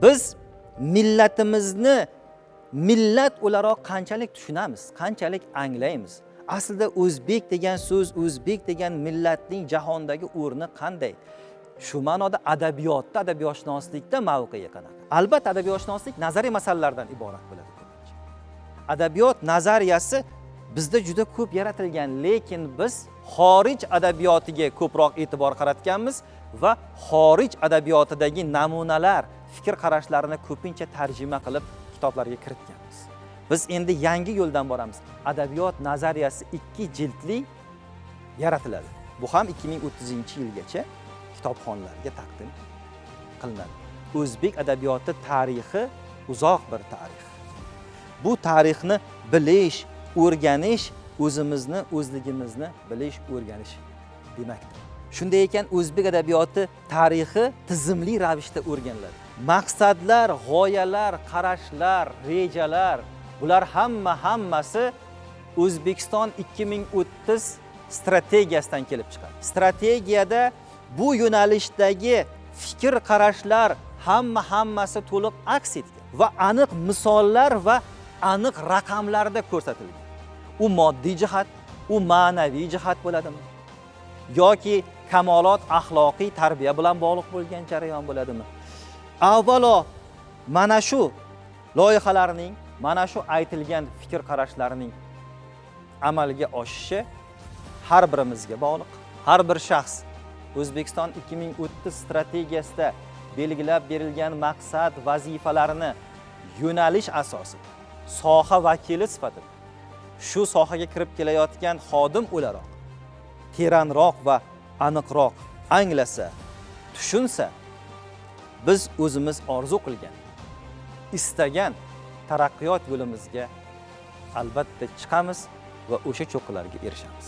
Biz millatimizni millat o'laroq qanchalik tushunamiz, qanchalik anglaymiz? Aslida o'zbek degan so'z, o'zbek degan millatning jahondagi o'rni qanday? Shu ma'noda adabiyotda, adabiyotshunoslikda mavqei qanaqa? Albatta adabiyotshunoslik nazariy masalalardan iborat bo'ladi. Adabiyot nazariyasi bizda juda ko'p yaratilgan, lekin biz xorij adabiyotiga ko'proq e'tibor qaratganmiz va xorij adabiyotidagi namunalar, fikr qarashlarini ko'pincha tarjima qilib kitoblarga kiritganmiz. Biz endi yangi yo'ldan boramiz. Adabiyot nazariyasi 2 jildli yaratiladi. Bu ham 2030-yilgacha kitobxonlarga taqdim qilinadi. O'zbek adabiyoti tarixi uzoq bir tarix. Bu tarixni bilish, o'rganish, o'zimizni, o'zligimizni bilish, o'rganish demakdir. Shunday ekan, o'zbek adabiyoti tarixi tizimli ravishda o'rganiladi. Maqsadlar, g'oyalar, qarashlar, rejalar, bular hammasi O'zbekiston 2030 strategiyasidan kelib chiqadi. Strategiyada bu yo'nalishdagi fikr qarashlar hammasi to'liq aks etgan va aniq misollar va aniq raqamlarda ko'rsatilgan. U moddiy jihat, u ma'naviy jihat bo'ladimi? Yoki kamolot axloqiy tarbiya bilan bog'liq bo'lgan jarayon bo'ladimi? Avvalo mana shu loyihalarning, mana shu aytilgan fikr qarashlarining amalga oshishi har birimizga bog'liq. Har bir shaxs O'zbekiston 2030 strategiyasida belgilab berilgan maqsad, vazifalarini yo'nalish asosida soha vakili sifatida shu sohaga kirib kelayotgan xodim o'laroq teranroq va aniqroq anglasa, tushunsa, biz o'zimiz orzu qilgan, istagan taraqqiyot yo'limizga albatta chiqamiz va o'sha cho'qqilarga erishamiz.